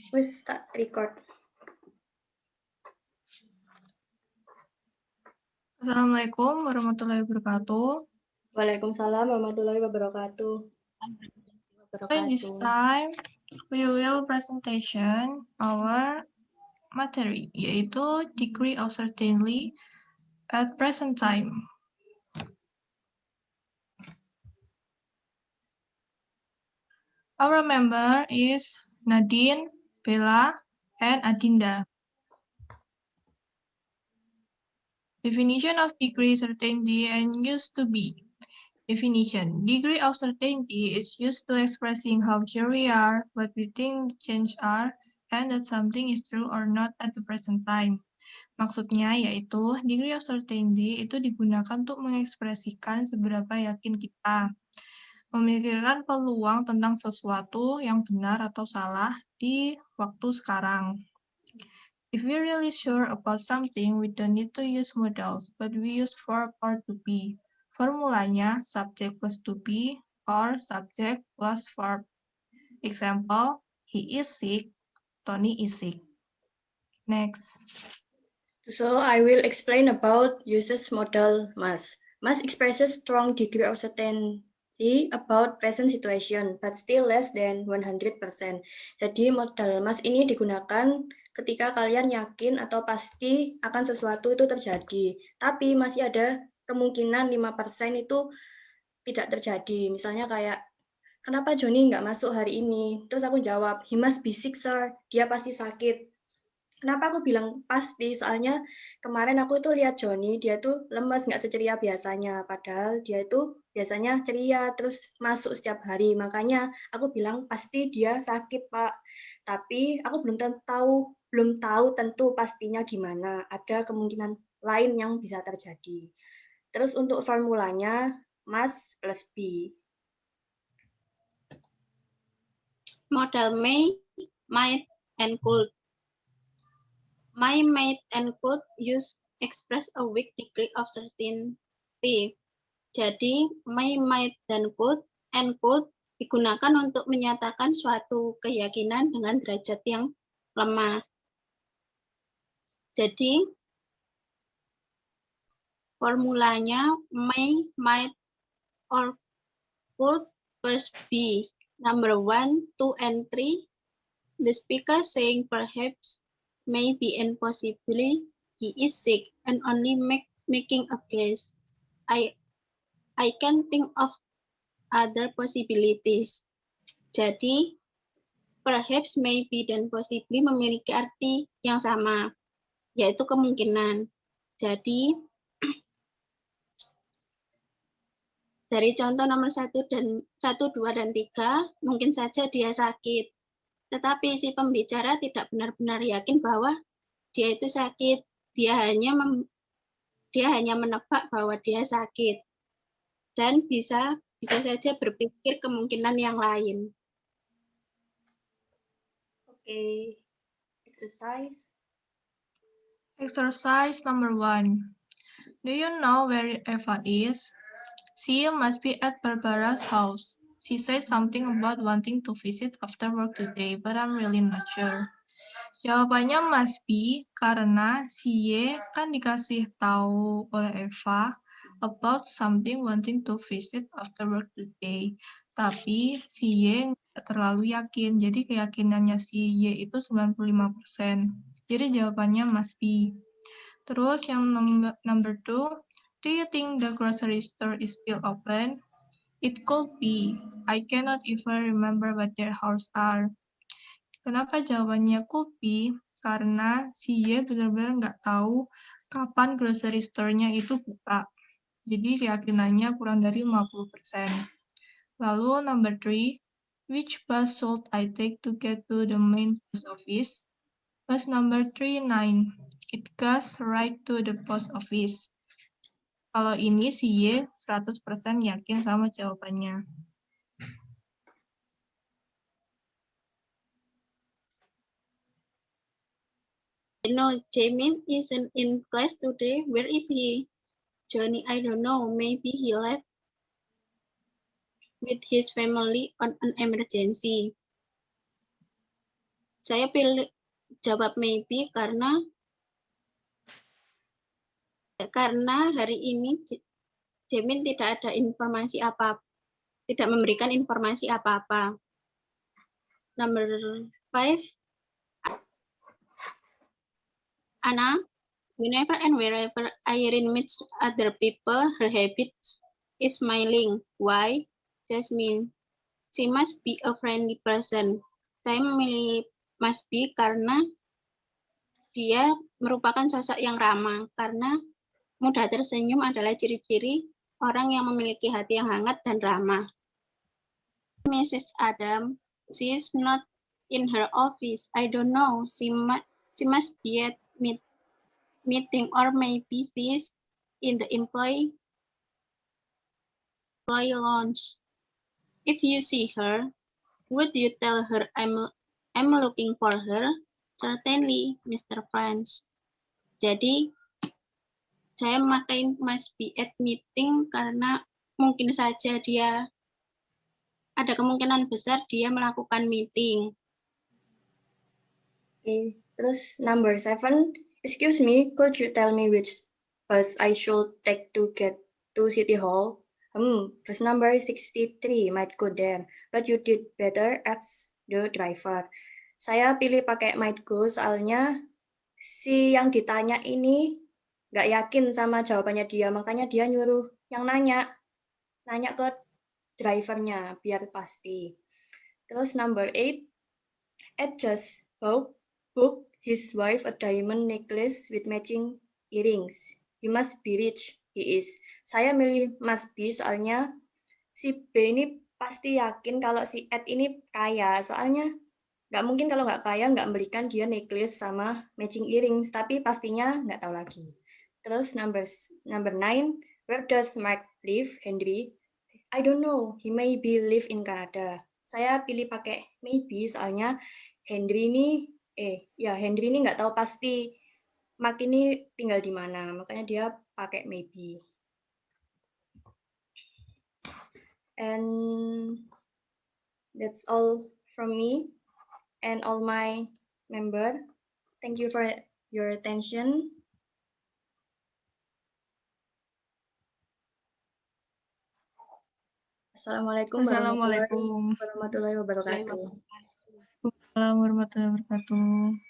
Wis start record. Assalamualaikum warahmatullahi wabarakatuh. Waalaikumsalam warahmatullahi wabarakatuh. This time we will presentation our materi, yaitu degree of certainty at present time. Our member is Nadine, Bella, and Adinda. Definition of degree certainty and used to be. Definition. Degree of certainty is used to expressing how sure we are, what we think the change are, and that something is true or not at the present time. Maksudnya yaitu, degree of certainty itu digunakan untuk mengekspresikan seberapa yakin kita, memikirkan peluang tentang sesuatu yang benar atau salah di waktu sekarang. If we're really sure about something, we don't need to use modals, but we use verb or to be. Formulanya subject plus to be or subject plus verb. Example, he is sick, Tony is sick. Next. So I will explain about uses modal must. Must expresses strong degree of certainty about present situation, but still less than 100%. Jadi modal must ini digunakan ketika kalian yakin atau pasti akan sesuatu itu terjadi, tapi masih ada kemungkinan 5% itu tidak terjadi. Misalnya kayak, kenapa Joni nggak masuk hari ini? Terus aku jawab, he must be sick, sir. Dia pasti sakit. Kenapa aku bilang pasti? Soalnya kemarin aku itu lihat Joni, dia tuh lemes, nggak seceria biasanya. Padahal dia itu biasanya ceria, terus masuk setiap hari. Makanya aku bilang pasti dia sakit, Pak. Tapi aku belum tahu tentu pastinya gimana. Ada kemungkinan lain yang bisa terjadi. Terus untuk formulanya, must plus be. Modal may, might, and could. May, might, and could use express a weak degree of certainty. Jadi, may, might, dan could, and could digunakan untuk menyatakan suatu keyakinan dengan derajat yang lemah. Jadi, formulanya may, might, or could plus be. Number 1, 2, and 3. The speaker saying perhaps, maybe, and possibly he is sick and only making a guess. I can think of other possibilities. Jadi, perhaps, maybe, dan possibly memiliki arti yang sama, yaitu kemungkinan. Jadi, dari contoh nomor 1, 2, dan 3, mungkin saja dia sakit. Tetapi si pembicara tidak benar-benar yakin bahwa dia itu sakit. Dia hanya menebak bahwa dia sakit. Dan bisa saja berpikir kemungkinan yang lain. Okay. Exercise. Exercise number 1. Do you know where Eva is? She must be at Barbara's house. She said something about wanting to visit after work today, but I'm really not sure. Jawabannya must be karena si Y kan dikasih tahu oleh Eva about something wanting to visit after work today. Tapi si Y nggak terlalu yakin, jadi keyakinannya si Y itu 95%. Jadi jawabannya must be. Terus yang number 2, do you think the grocery store is still open? It could be. I cannot even remember what their hours are. Kenapa jawabannya could be? Karena si Y benar-benar nggak tahu kapan grocery store-nya itu buka. Jadi keyakinannya kurang dari 50%. Lalu number 3, which bus should I take to get to the main post office? Bus number 39. It goes right to the post office. Kalau ini si Y 100% yakin sama jawabannya. No, Jamin isn't in class today. Where is he? Johnny, I don't know. Maybe he left with his family on an emergency. Saya pilih jawab maybe karena hari ini Jamin tidak ada informasi tidak memberikan informasi apa-apa. Number 5, Anna, whenever and wherever Irene meets other people, her habit is smiling. Why? Jasmine, she must be a friendly person. Saya memilih must be karena dia merupakan sosok yang ramah, karena mudah tersenyum adalah ciri-ciri orang yang memiliki hati yang hangat dan ramah. Mrs. Adam, she is not in her office. I don't know. She must be at meeting, or maybe she is in the employee lounge. If you see her, would you tell her I'm looking for her? Certainly, Mr. Franz. Jadi, saya memakai must be at meeting karena mungkin saja ada kemungkinan besar dia melakukan meeting. Okay, terus number 7, excuse me, could you tell me which bus I should take to get to City Hall? Bus number 63 might go there, but you did better ask the driver. Saya pilih pakai might go soalnya si yang ditanya ini nggak yakin sama jawabannya dia, makanya dia nyuruh yang nanya ke drivernya biar pasti. Terus number 8, Ed just booked his wife a diamond necklace with matching earrings. He must be rich. He is. Saya milih must be soalnya si B ini pasti yakin kalau si Ed ini kaya, soalnya nggak mungkin kalau nggak kaya nggak belikan dia necklace sama matching earrings, tapi pastinya nggak tahu lagi. Terus number 9, where does Mark live, Henry? I don't know, he maybe live in Canada. Saya pilih pakai maybe soalnya Henry ini nggak tahu pasti Mark ini tinggal di mana, makanya dia pakai maybe. And that's all from me and all my member. Thank you for your attention. Assalamualaikum Assalamualaikum warahmatullahi wabarakatuh. warahmatullahi wabarakatuh.